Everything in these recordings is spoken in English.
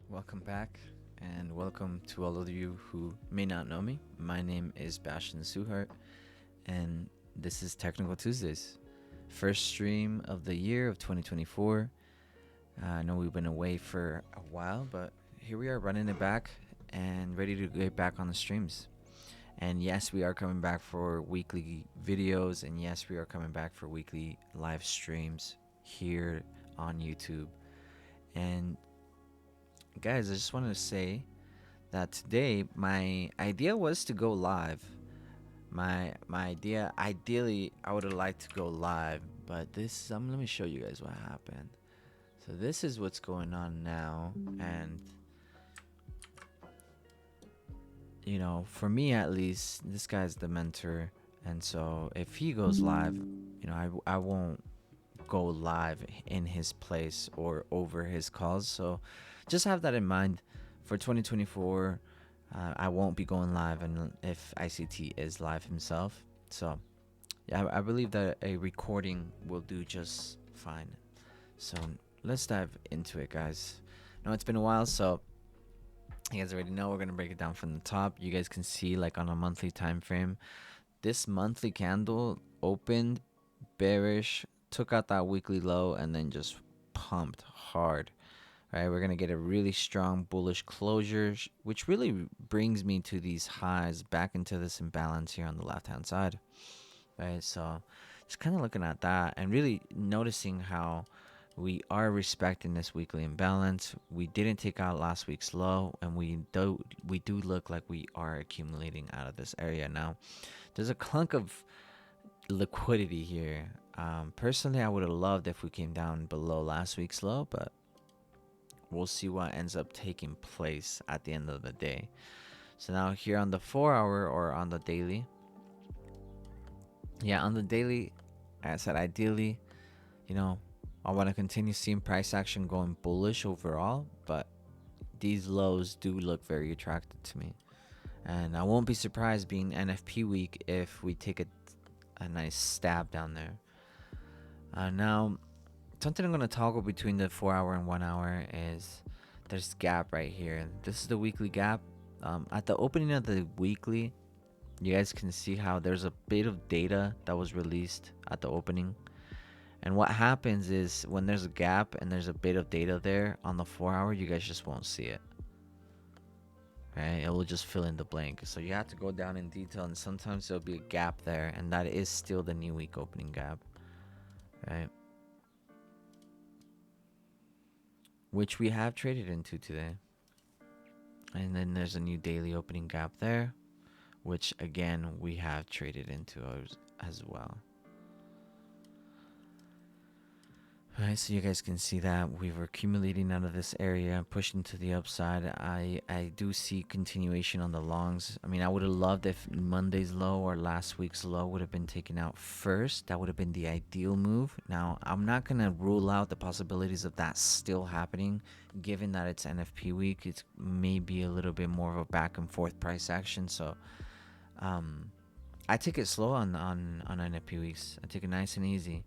Welcome back, and welcome to all of you who may not know me. My name is Bashan Suhart, and this is Technical Tuesdays, first stream of the year of 2024. I know we've been away for a while, but here we are running it back and ready to get back on the streams. And yes, we are coming back for weekly videos, and yes, we are coming back for weekly live streams here on YouTube. And guys, I just wanted to say that today my idea was to go live. My idea, ideally, I would have liked to go live, but this let me show you guys what happened. So this is what's going on now, and for me at least, this guy's the mentor, and so if he goes live, I won't go live in his place or over his calls. So just have that in mind for 2024. I won't be going live, and if ICT is live himself. So yeah, I believe that a recording will do just fine. So let's dive into it, guys. I know it's been a while, so you guys already know we're gonna break it down from the top. You guys can see, like, on a monthly time frame, this monthly candle opened bearish, took out that weekly low, and then just pumped hard. Right, we're gonna get a really strong bullish closure, which really brings me to these highs back into this imbalance here on the left hand side. Right, so just kind of looking at that and really noticing how we are respecting this weekly imbalance. We didn't take out last week's low, and we do look like we are accumulating out of this area now. There's a clunk of liquidity here. Personally, I would have loved if we came down below last week's low, but we'll see what ends up taking place at the end of the day. So now here on the 4 hour or on the daily, on the daily, as I said, ideally, I want to continue seeing price action going bullish overall, but these lows do look very attractive to me. And I won't be surprised, being NFP week, if we take a nice stab down there. Now, something I'm going to toggle between the 4 hour and 1 hour is there's gap right here. This is the weekly gap. At the opening of the weekly, you guys can see how there's a bit of data that was released at the opening. And what happens is when there's a gap and there's a bit of data there on the 4 hour, you guys just won't see it. Right? It will just fill in the blank. So you have to go down in detail, and sometimes there'll be a gap there, and that is still the new week opening gap. Right? Which we have traded into today. And then there's a new daily opening gap there, which again we have traded into as well. Alright, so you guys can see that we were accumulating out of this area, pushing to the upside. I do see continuation on the longs. I mean, I would have loved if Monday's low or last week's low would have been taken out first. That would have been the ideal move. Now, I'm not going to rule out the possibilities of that still happening, given that it's NFP week. It's maybe a little bit more of a back and forth price action. So I take it slow on NFP weeks. I take it nice and easy.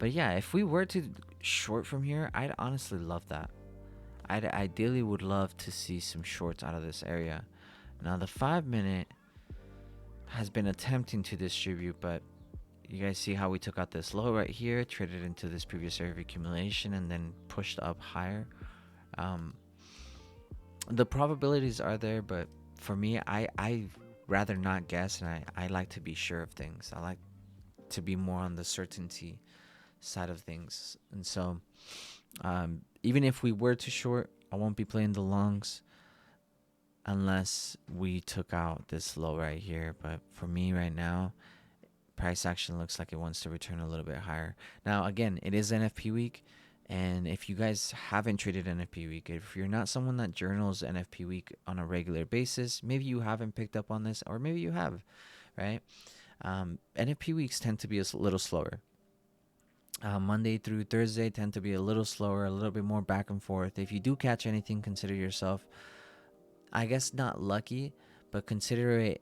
But yeah, if we were to short from here, I'd honestly love that. I'd ideally would love to see some shorts out of this area. Now the 5 minute has been attempting to distribute, but you guys see how we took out this low right here, traded into this previous area of accumulation, and then pushed up higher. The probabilities are there, but for me, I rather not guess, and I like to be sure of things. I like to be more on the certainty side of things. And so even if we were to short, I won't be playing the longs unless we took out this low right here. But for me right now, price action looks like it wants to return a little bit higher. Now again, it is NFP week, and if you guys haven't traded NFP week, if you're not someone that journals NFP week on a regular basis, maybe you haven't picked up on this, or maybe you have, right? NFP weeks tend to be a little slower. Monday through Thursday tend to be a little slower, a little bit more back and forth. If you do catch anything, consider yourself, I guess, not lucky, but consider it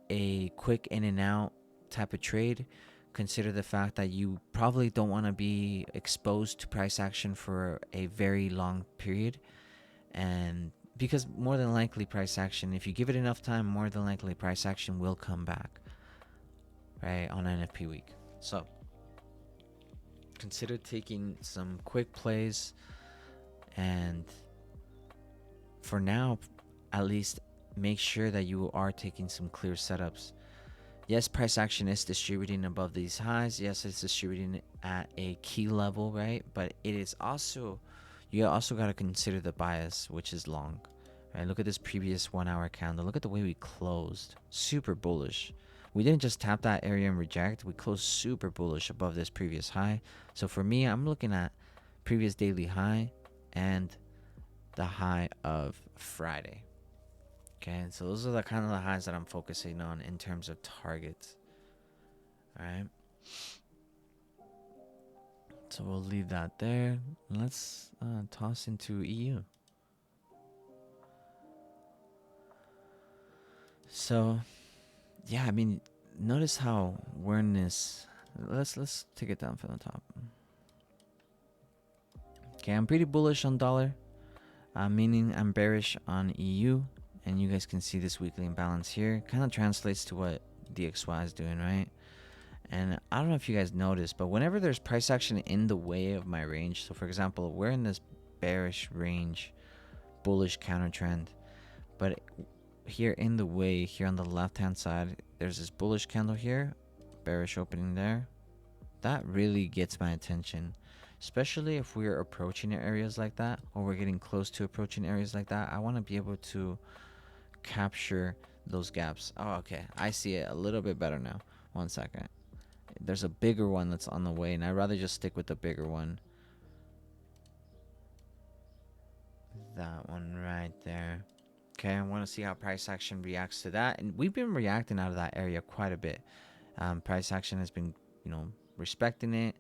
a quick in and out type of trade. Consider the fact that you probably don't want to be exposed to price action for a very long period. And because more than likely price action, if you give it enough time, more than likely price action will come back, right, on NFP week. So consider taking some quick plays, and for now, at least make sure that you are taking some clear setups. Yes, price action is distributing above these highs. Yes, it's distributing at a key level, right? But it is also, you also got to consider the bias, which is long, right? Look at this previous 1 hour candle. Look at the way we closed. Super bullish. We didn't just tap that area and reject. We closed super bullish above this previous high. So for me, I'm looking at previous daily high and the high of Friday. Okay, so those are the kind of the highs that I'm focusing on in terms of targets. All right. So we'll leave that there. Let's toss into EU. So, yeah, I mean, notice how we're in this. Let's take it down from the top. Okay, I'm pretty bullish on dollar, meaning I'm bearish on EU, and you guys can see this weekly imbalance here. Kind of translates to what DXY is doing, right? And I don't know if you guys noticed, but whenever there's price action in the way of my range, so for example, we're in this bearish range, bullish counter trend, but here in the way, here on the left hand side, there's this bullish candle here, bearish opening there. That really gets my attention, especially if we're approaching areas like that, or we're getting close to approaching areas like that. I want to be able to capture those gaps. Oh, okay, I see it a little bit better now. 1 second. There's a bigger one that's on the way, and I'd rather just stick with the bigger one. That one right there. Okay, I want to see how price action reacts to that. And we've been reacting out of that area quite a bit. Price action has been, respecting it,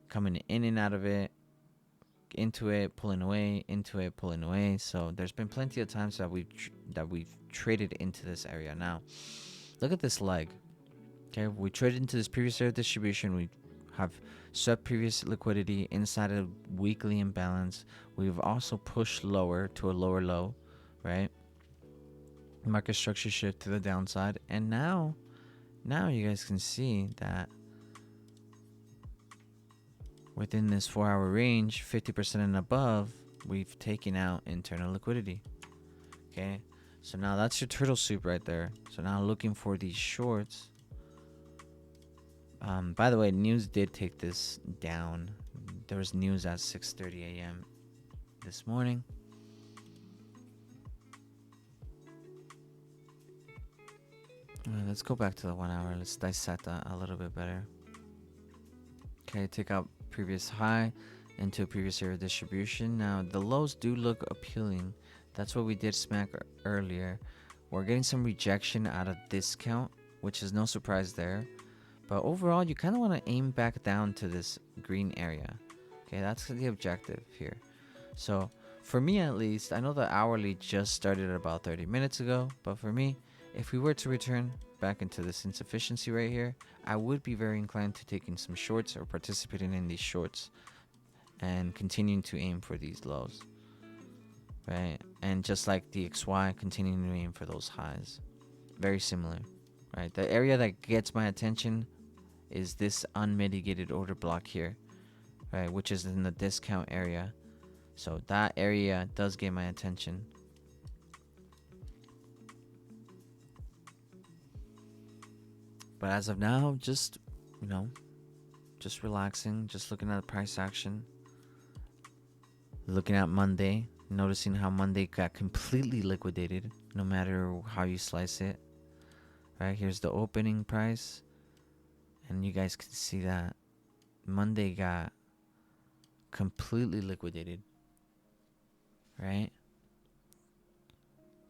coming in and out of it, into it, pulling away, into it, pulling away. So there's been plenty of times that we've traded into this area. Now, look at this leg. Okay, we traded into this previous area of distribution. We have swept previous liquidity inside of weekly imbalance. We've also pushed lower to a lower low, right? Market structure shift to the downside, and now you guys can see that within this 4-hour range, 50% and above, we've taken out internal liquidity. Okay, so now that's your turtle soup right there. So now looking for these shorts. By the way, news did take this down. There was news at 6:30 a.m. this morning. Let's go back to the 1 hour. Let's dissect that a little bit better. Okay, take out previous high into a previous area of distribution. Now, the lows do look appealing. That's what we did smack earlier. We're getting some rejection out of discount, which is no surprise there. But overall, you kind of want to aim back down to this green area. Okay, that's the objective here. So for me at least, I know the hourly just started about 30 minutes ago, but for me, if we were to return back into this insufficiency right here, I would be very inclined to taking some shorts or participating in these shorts and continuing to aim for these lows, right? And just like DXY, continuing to aim for those highs. Very similar, right? The area that gets my attention is this unmitigated order block here, right, which is in the discount area. So that area does get my attention. But as of now, just relaxing, just looking at the price action, looking at Monday, noticing how Monday got completely liquidated, no matter how you slice it. Right, here's the opening price, and you guys can see that Monday got completely liquidated, right?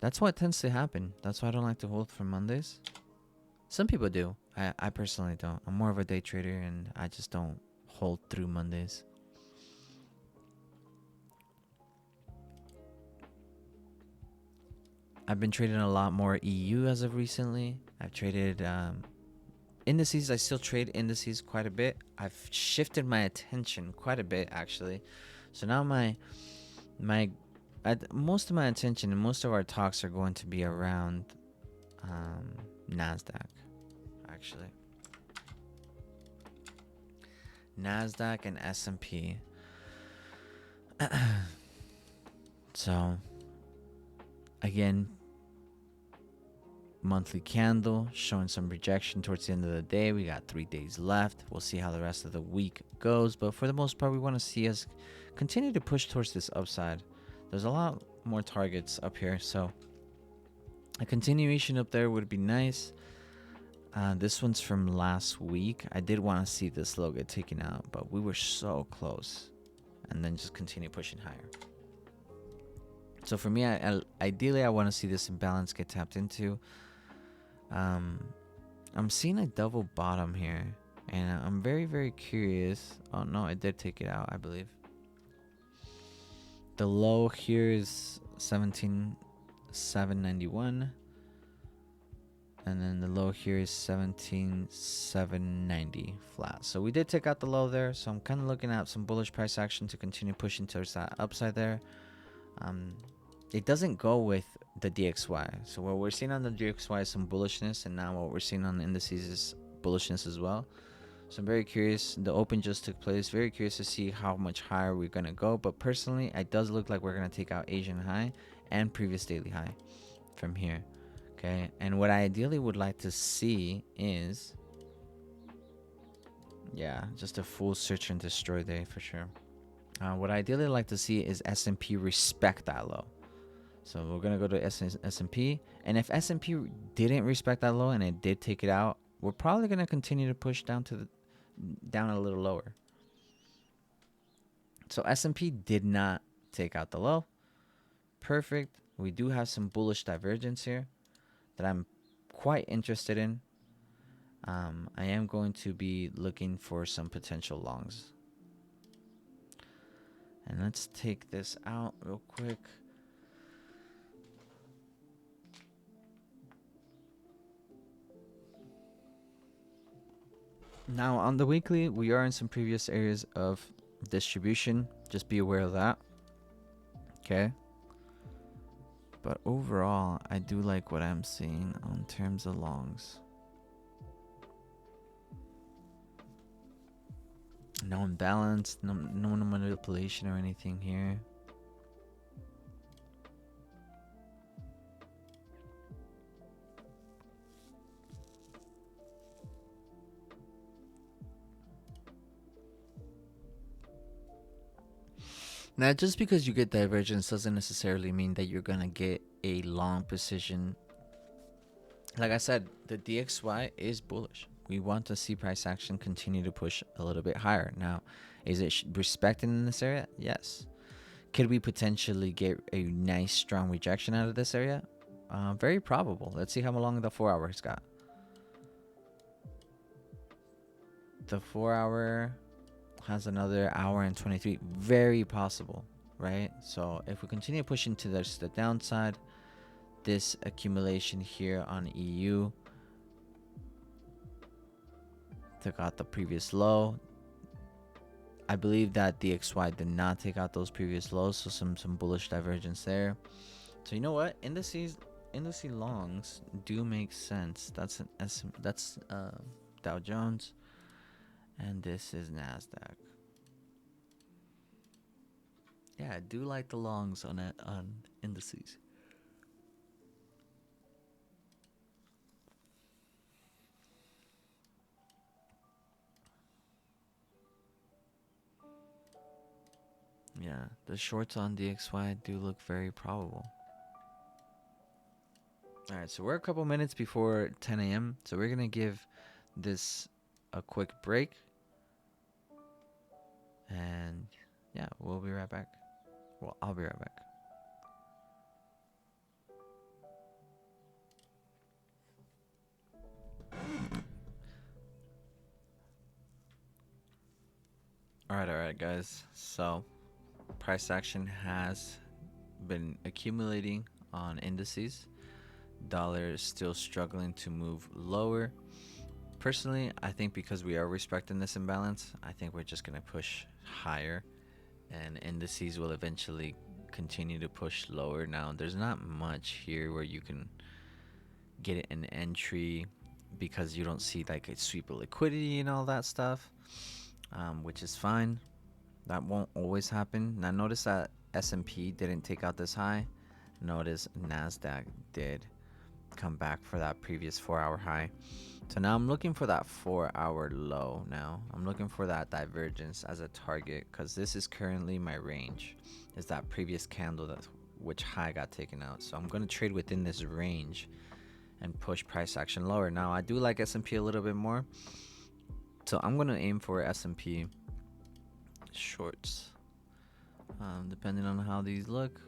That's what tends to happen. That's why I don't like to hold for Mondays. Some people do. I personally don't. I'm more of a day trader, and I just don't hold through Mondays. I've been trading a lot more EU as of recently. I've traded indices. I still trade indices quite a bit. I've shifted my attention quite a bit, actually. So now my Most of my attention and most of our talks are going to be around Nasdaq, actually. Nasdaq and S&P. So again, monthly candle showing some rejection towards the end of the day. We got 3 days left. We'll see how the rest of the week goes, but for the most part, we want to see us continue to push towards this upside. There's a lot more targets up here, so a continuation up there would be nice. This one's from last week. I did want to see this low get taken out, but we were so close, and then just continue pushing higher. So for me, ideally, I want to see this imbalance get tapped into. I'm seeing a double bottom here, and I'm very, very curious. Oh no, I did take it out, I believe. The low here is 17,791, and then the low here is 17,790 flat. So we did take out the low there. So I'm kind of looking at some bullish price action to continue pushing towards that upside there. It doesn't go with the DXY. So what we're seeing on the DXY is some bullishness, and now what we're seeing on the indices is bullishness as well. So I'm very curious. The open just took place. Very curious to see how much higher we're going to go. But personally, it does look like we're going to take out Asian high and previous daily high from here. Okay. And what I ideally would like to see is, yeah, just a full search and destroy day for sure. What I ideally like to see is S&P respect that low. So we're going to go to S&P. And if S&P didn't respect that low and it did take it out, we're probably going to continue to push down a little lower. So S&P did not take out the low. Perfect. We do have some bullish divergence here that I'm quite interested in. I am going to be looking for some potential longs. And let's take this out real quick. Now on the weekly, we are in some previous areas of distribution. Just be aware of that. Okay. But overall, I do like what I'm seeing on terms of longs. No imbalance, no manipulation or anything here. Now, just because you get divergence doesn't necessarily mean that you're going to get a long position. Like I said, the DXY is bullish. We want to see price action continue to push a little bit higher. Now, is it respected in this area? Yes. Could we potentially get a nice strong rejection out of this area? Very probable. Let's see how long the 4 hours got. The 4 hour has another hour and 23. Very possible, right? So if we continue pushing to the downside, this accumulation here on EU took out the previous low. I believe that DXY did not take out those previous lows, so some bullish divergence there. So you know what? Indices longs do make sense. That's Dow Jones, and this is Nasdaq. Yeah, I do like the longs on indices. Yeah, the shorts on DXY do look very probable. All right, so we're a couple minutes before 10 a.m. So we're going to give this a quick break. And yeah, we'll be right back. Well, I'll be right back. All right, guys. So price action has been accumulating on indices. Dollar is still struggling to move lower. Personally, I think because we are respecting this imbalance, I think we're just going to push higher, and indices will eventually continue to push lower. Now, there's not much here where you can get an entry because you don't see like a sweep of liquidity and all that stuff, which is fine. That won't always happen. Now, notice that S&P didn't take out this high. Notice NASDAQ did come back for that previous 4-hour high. So now I'm looking for that 4-hour low. Now I'm looking for that divergence as a target, because this is currently my range, is that previous candle that which high got taken out. So I'm going to trade within this range and push price action lower. Now I do like S&P a little bit more, so I'm going to aim for S&P shorts, depending on how these look.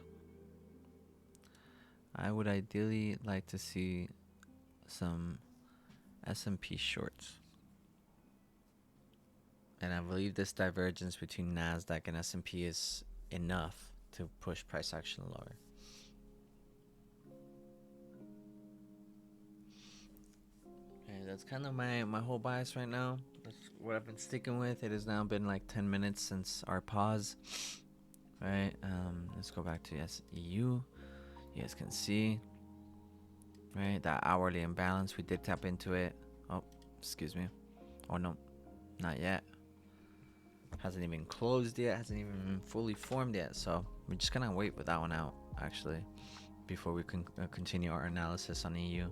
I would ideally like to see some S&P shorts, and I believe this divergence between NASDAQ and S&P is enough to push price action lower. Okay, that's kind of my whole bias right now. That's what I've been sticking with. It has now been like 10 minutes since our pause. Right, let's go back to SEU. You guys can see, right, that hourly imbalance. We did tap into it. Oh, excuse me. Oh no, not yet. Hasn't even closed yet. Hasn't even fully formed yet. So we're just gonna wait with that one out, actually, before we can continue our analysis on EU.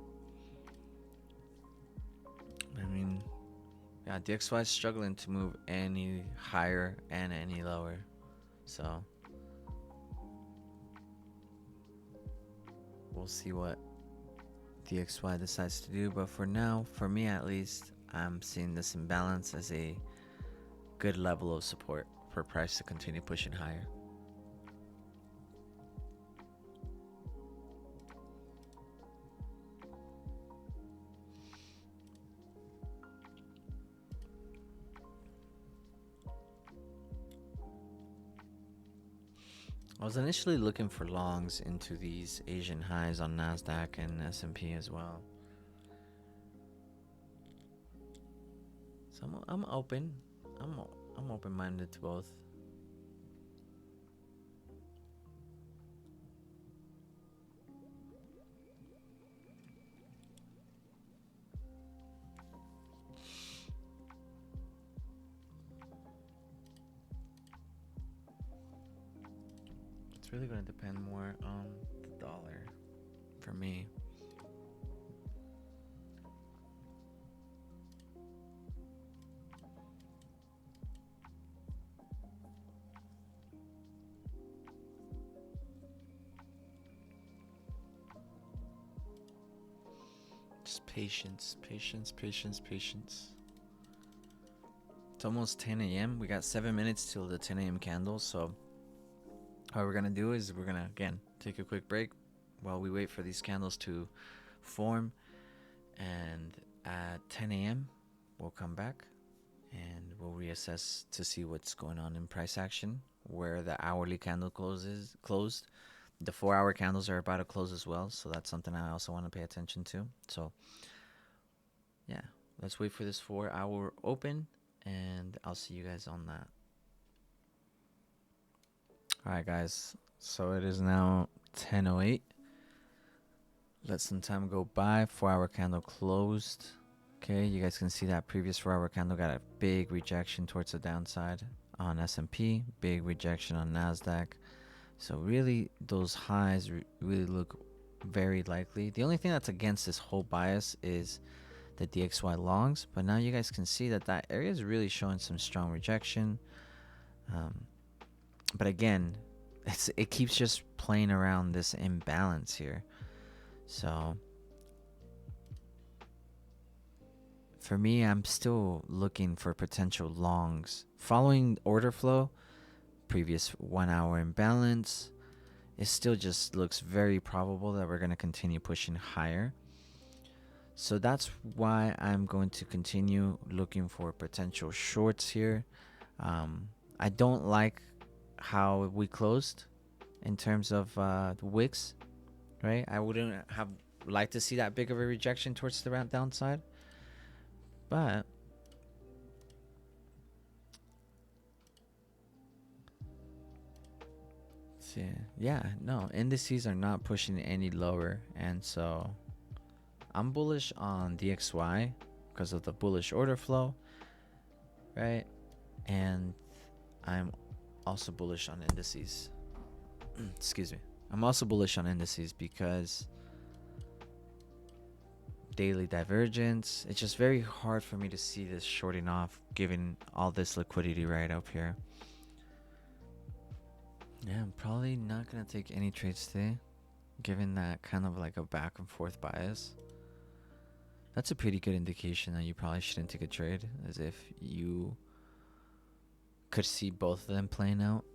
I mean, yeah, DXY is struggling to move any higher and any lower. So we'll see what DXY decides to do. But for now, for me at least, I'm seeing this imbalance as a good level of support for price to continue pushing higher. I was initially looking for longs into these Asian highs on NASDAQ and S&P as well. So I'm open. I'm open-minded to both. It's really going to depend more on the dollar for me. Just patience. It's almost 10 a.m. We got 7 minutes till the 10 a.m. candle. So what we're going to do is we're going to, again, take a quick break while we wait for these candles to form. And at 10 a.m., we'll come back and we'll reassess to see what's going on in price action, where the hourly candle closed. The 4-hour candles are about to close as well, so that's something I also want to pay attention to. So yeah, let's wait for this 4-hour open, and I'll see you guys on that. All right, guys, so it is now 10:08. Let some time go by. 4-hour candle closed. Okay, you guys can see that previous 4-hour candle got a big rejection towards the downside on S&P, big rejection on NASDAQ. So really, those highs really look very likely. The only thing that's against this whole bias is the DXY longs. But now you guys can see that that area is really showing some strong rejection. But again, it keeps just playing around this imbalance here. So for me, I'm still looking for potential longs. Following order flow, previous 1-hour imbalance, it still just looks very probable that we're going to continue pushing higher. So that's why I'm going to continue looking for potential shorts here. I don't like how we closed in terms of the wicks, right? I wouldn't have liked to see that big of a rejection towards the downside, but see. Yeah, no, indices are not pushing any lower, and so I'm bullish on DXY because of the bullish order flow, right? And I'm also bullish on indices. Excuse me. I'm also bullish on indices because daily divergence. It's just very hard for me to see this shorting off given all this liquidity right up here. Yeah, I'm probably not going to take any trades today, given that kind of like a back and forth bias. That's a pretty good indication that you probably shouldn't take a trade, as if you could see both of them playing out.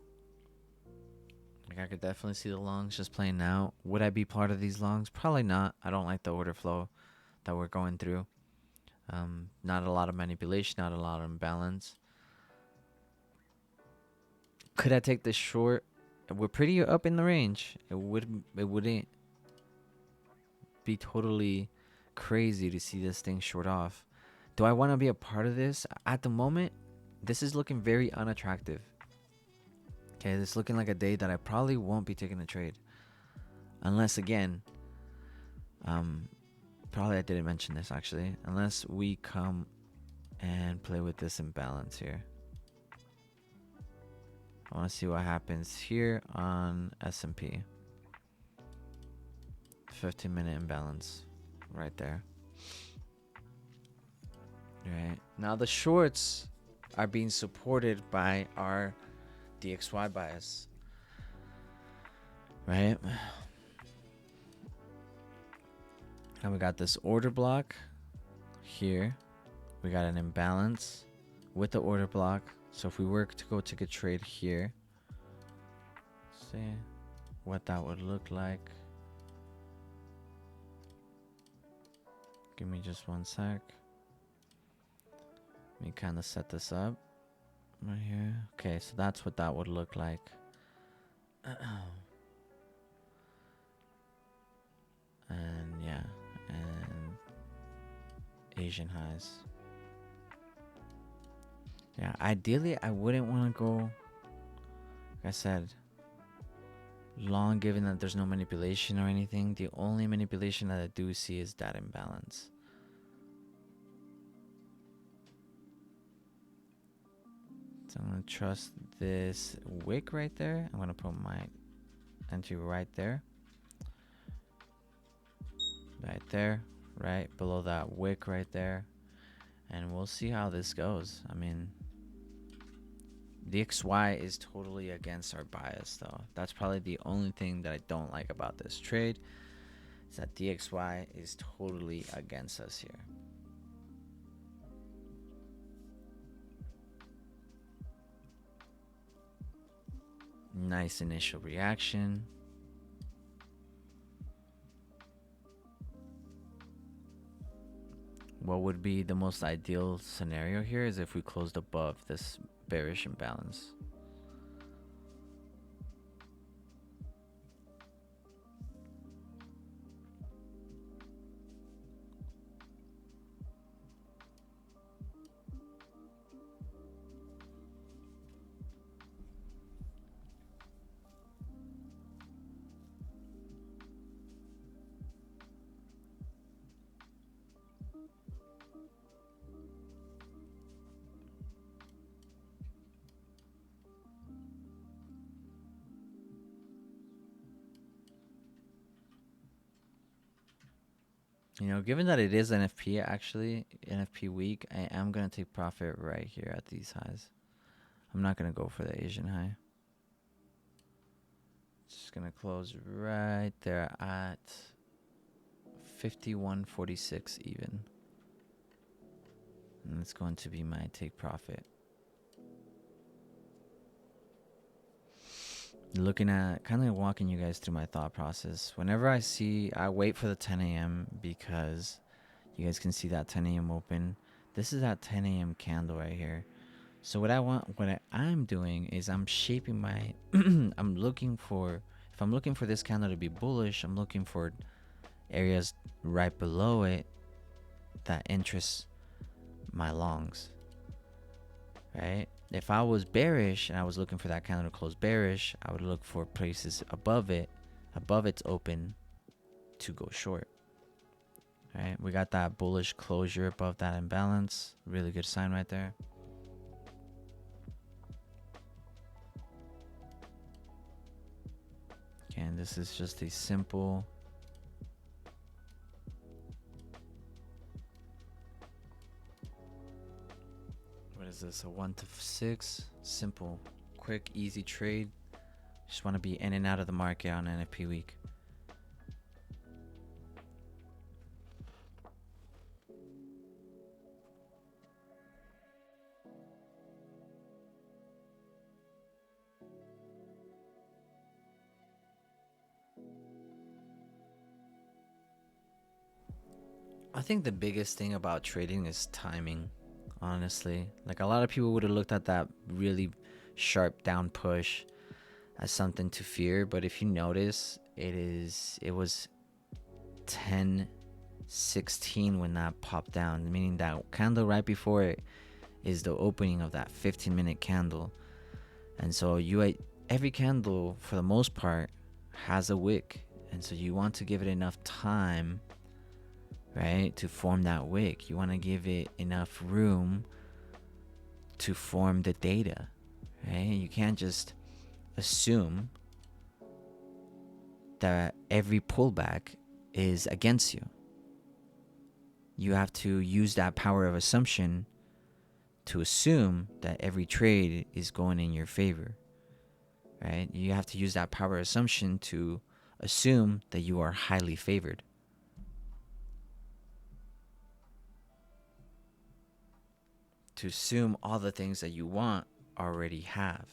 Like, I could definitely see the longs just playing out. Would I be part of these longs? Probably not. I don't like the order flow that we're going through. Not a lot of manipulation, not a lot of imbalance. Could I take this short? We're pretty up in the range. It wouldn't be totally crazy to see this thing short off. Do I want to be a part of this? At the moment, this is looking very unattractive. Okay, this is looking like a day that I probably won't be taking a trade. Unless, again, probably I didn't mention this actually. Unless we come and play with this imbalance here. I want to see what happens here on S&P. 15-minute imbalance right there. Right. Now the shorts are being supported by our DXY bias. Right? And we got this order block here. We got an imbalance with the order block. So if we were to go take a trade here, see what that would look like. Give me just one sec. Let me kind of set this up right here. Okay, so that's what that would look like. And yeah, and Asian highs. Yeah, ideally I wouldn't want to go, like I said, long, given that there's no manipulation or anything. The only manipulation that I do see is that imbalance. So I'm going to trust this wick right there. I'm going to put my entry right there. Right there. Right below that wick right there. And we'll see how this goes. I mean, DXY is totally against our bias though. That's probably the only thing that I don't like about this trade, is that DXY is totally against us here. Nice initial reaction. What would be the most ideal scenario here is if we closed above this bearish imbalance. You know, given that it is NFP, actually, NFP week, I am going to take profit right here at these highs. I'm not going to go for the Asian high. Just going to close right there at 51.46 even. And it's going to be my take profit. Looking at, kind of walking you guys through my thought process. Whenever I wait for the 10 a.m. because you guys can see that 10 a.m. open. This is that 10 a.m. candle right here. So what I'm doing is I'm shaping my, I'm looking for, if I'm looking for this candle to be bullish, I'm looking for areas right below it that interest my longs, right? If I was bearish and I was looking for that candle to close bearish, I would look for places above it, above its open, to go short. Right, we got that bullish closure above that imbalance. Really good sign right there. Okay, and this is just a simple what is this, a 1 to 6 simple, quick, easy trade. Just want to be in and out of the market on NFP week. I think the biggest thing about trading is timing, honestly. Like, a lot of people would have looked at that really sharp down push as something to fear, but if you notice, it was 10:16 when that popped down, meaning that candle right before it is the opening of that 15-minute candle. And so every candle for the most part has a wick, and so you want to give it enough time, right, to form that wick. You want to give it enough room to form the data, right? You can't just assume that every pullback is against you. You have to use that power of assumption to assume that every trade is going in your favor, right? You have to use that power assumption to assume that you are highly favored. To assume all the things that you want already have.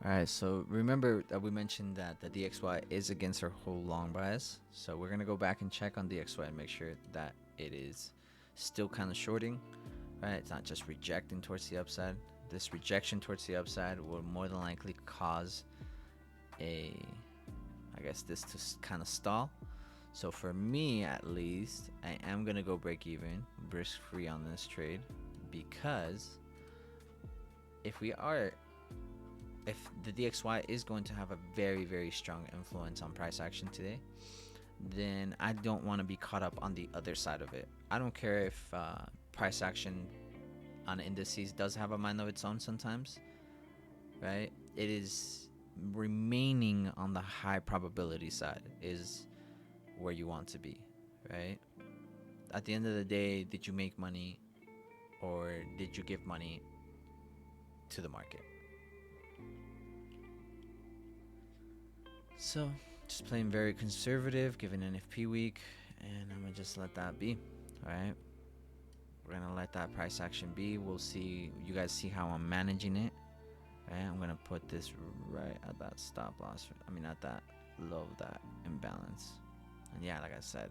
All right, so remember that we mentioned that the DXY is against our whole long bias. So we're going to go back and check on DXY and make sure that it is still kind of shorting, right? It's not just rejecting towards the upside. This rejection towards the upside will more than likely cause this to kind of stall. So for me, at least, I am going to go break even, risk free on this trade, because if the DXY is going to have a very, very strong influence on price action today, then I don't want to be caught up on the other side of it. I don't care if price action on indices does have a mind of its own sometimes, right? It is remaining on the high probability side is where you want to be, right? At the end of the day, did you make money or did you give money to the market? So, just playing very conservative, given NFP week, and I'm gonna just let that be. All right, we're gonna let that price action be. We'll see. You guys see how I'm managing it. Right, I'm gonna put this right at that stop loss. At that low of that imbalance. And yeah, like I said,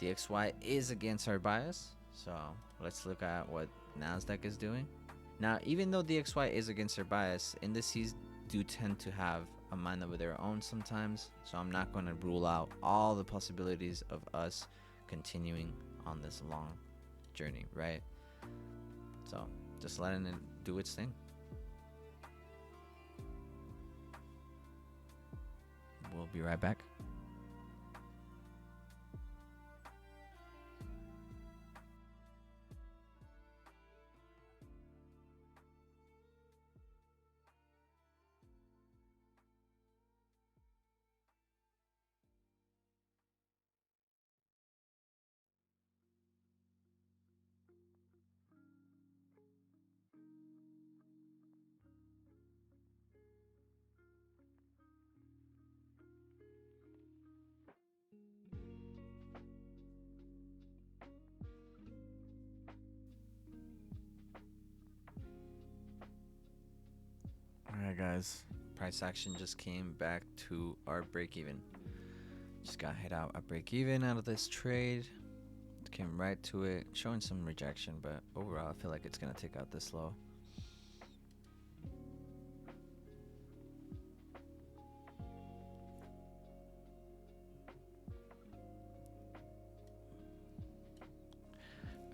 DXY is against our bias. So let's look at what Nasdaq is doing. Now, even though DXY is against our bias, indices do tend to have a mind of their own sometimes. So I'm not going to rule out all the possibilities of us continuing on this long journey, right? So just letting it do its thing. We'll be right back. Alright guys, price action just came back to our break even. Just got hit out a break even out of this trade. Came right to it, showing some rejection, but overall I feel like it's gonna take out this low.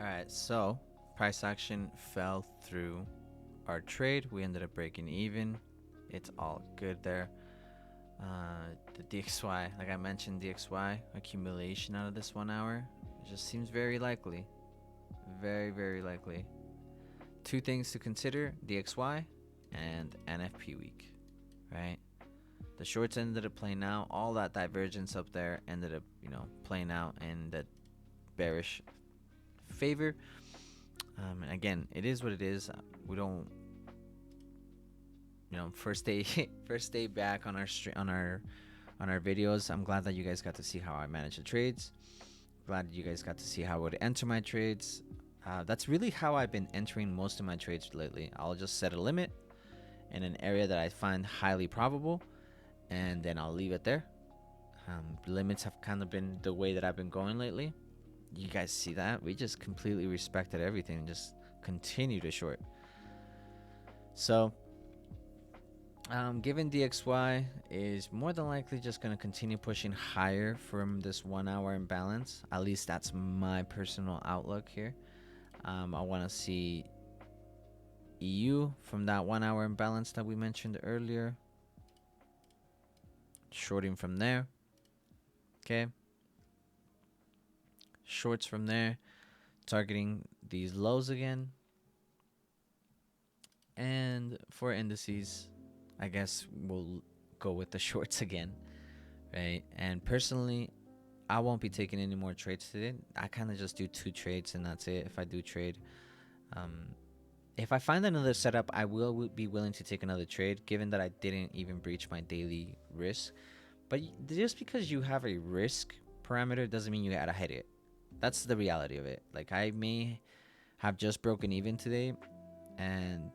Alright, so price action fell through our trade. We ended up breaking even. It's all good there. The DXY, like I mentioned, DXY accumulation out of this 1 hour, it just seems very likely. Very, very likely. Two things to consider: DXY and NFP week, right? The shorts ended up playing out. All that divergence up there ended up, playing out in the bearish favor. And again, it is what it is. We don't, first day, first day back on our videos. I'm glad that you guys got to see how I manage the trades. Glad you guys got to see how I would enter my trades. That's really how I've been entering most of my trades lately. I'll just set a limit in an area that I find highly probable, and then I'll leave it there. Limits have kind of been the way that I've been going lately. You guys see that? We just completely respected everything and just continue to short. So, given DXY is more than likely just going to continue pushing higher from this 1 hour imbalance, at least that's my personal outlook here. I want to see EU from that 1 hour imbalance that we mentioned earlier, shorting from there. Okay, shorts from there, targeting these lows again. And for indices, I guess we'll go with the shorts again, right? And personally, I won't be taking any more trades today. I kind of just do 2 trades and that's it. If I do trade, if I find another setup, I will be willing to take another trade, given that I didn't even breach my daily risk. But just because you have a risk parameter doesn't mean you gotta hit it. That's the reality of it. Like, I may have just broken even today, and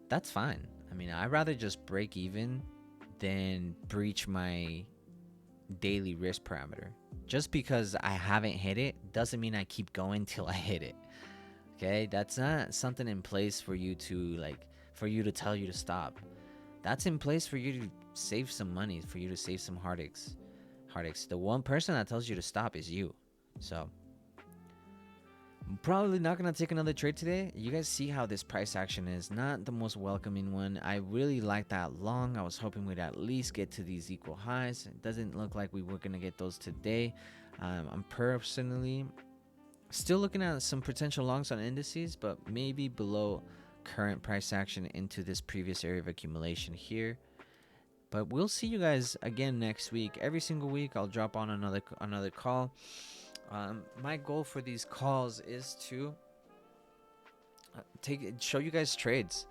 that's fine. I mean, I'd rather just break even than breach my daily risk parameter. Just because I haven't hit it doesn't mean I keep going till I hit it. Okay, that's not something in place for you to tell you to stop. That's in place for you to save some money, for you to save some heartaches. The one person that tells you to stop is you. So I'm probably not gonna take another trade today. You guys see how this price action is not the most welcoming one. I really like that long. I was hoping we'd at least get to these equal highs. It doesn't look like we were gonna get those today. I'm personally still looking at some potential longs on indices, but maybe below current price action into this previous area of accumulation here. But we'll see you guys again next week. Every single week I'll drop on another call. My goal for these calls is to show you guys trades.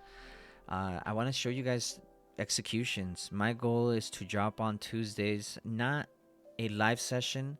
I want to show you guys executions. My goal is to drop on Tuesdays, not a live session,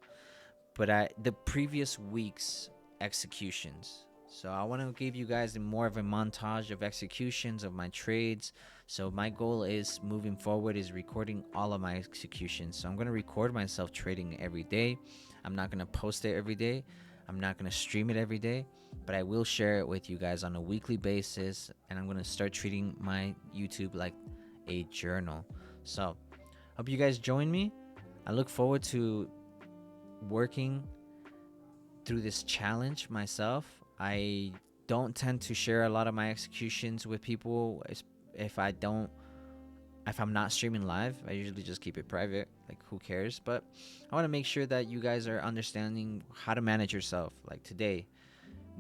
but the previous week's executions. So I want to give you guys more of a montage of executions of my trades. So my goal is moving forward is recording all of my executions. So I'm going to record myself trading every day. I'm not going to post it every day. I'm not going to stream it every day, but I will share it with you guys on a weekly basis. And I'm going to start treating my YouTube like a journal. So hope you guys join me. I look forward to working through this challenge myself. I don't tend to share a lot of my executions with people if I'm not streaming live. I usually just keep it private, like who cares. But I want to make sure that you guys are understanding how to manage yourself. Like today,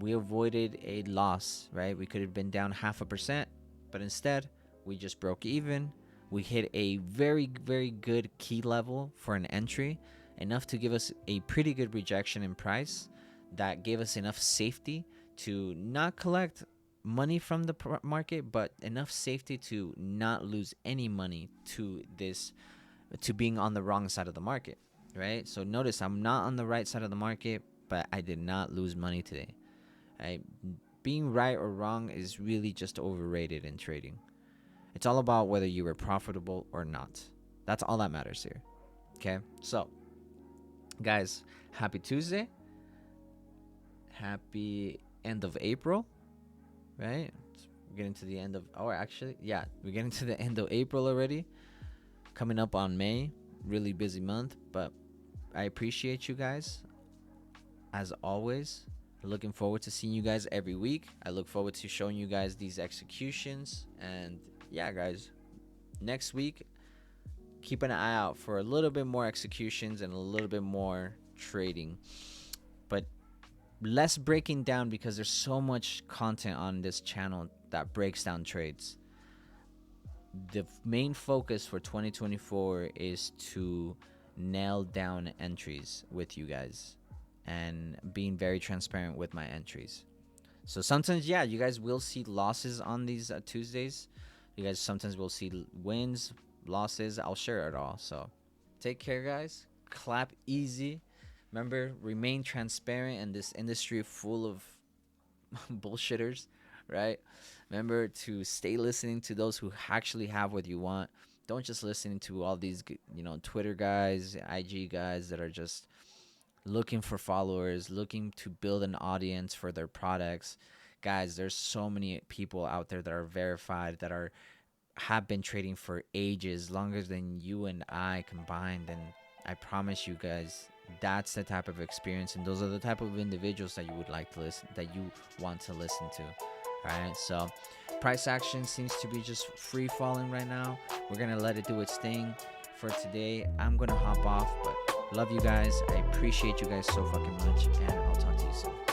we avoided a loss, right? We could have been down 0.5%, but instead we just broke even. We hit a very, very good key level for an entry, enough to give us a pretty good rejection in price that gave us enough safety to not collect money from the market, but enough safety to not lose any money to being on the wrong side of the market, right? So notice I'm not on the right side of the market, but I did not lose money today. Being right or wrong is really just overrated in trading. It's all about whether you were profitable or not. That's all that matters here. Okay, so Guys, happy Tuesday. Happy end of April, right? We're getting to the end of, oh, actually, yeah, we're getting to the end of April already. Coming up on May. Really busy month, but I appreciate you guys as always. Looking forward to seeing you guys every week. I look forward to showing you guys these executions. And yeah, guys, next week, keep an eye out for a little bit more executions and a little bit more trading. But less breaking down, because there's so much content on this channel that breaks down trades. The main focus for 2024 is to nail down entries with you guys and being very transparent with my entries. So sometimes, yeah, you guys will see losses on these Tuesdays. You guys sometimes will see wins, losses. I'll share it all. So take care, guys. Clap easy. Remember, remain transparent in this industry full of bullshitters, right? Remember to stay listening to those who actually have what you want. Don't just listen to all these, Twitter guys, IG guys that are just looking for followers, looking to build an audience for their products. Guys, there's so many people out there that are verified, that have been trading for ages, longer than you and I combined. And I promise you guys, that's the type of experience, and those are the type of individuals that you would like to listen, that you want to listen to. All right, so price action seems to be just free falling right now. We're gonna let it do its thing for today. I'm gonna hop off, but love you guys. I appreciate you guys so fucking much, and I'll talk to you soon.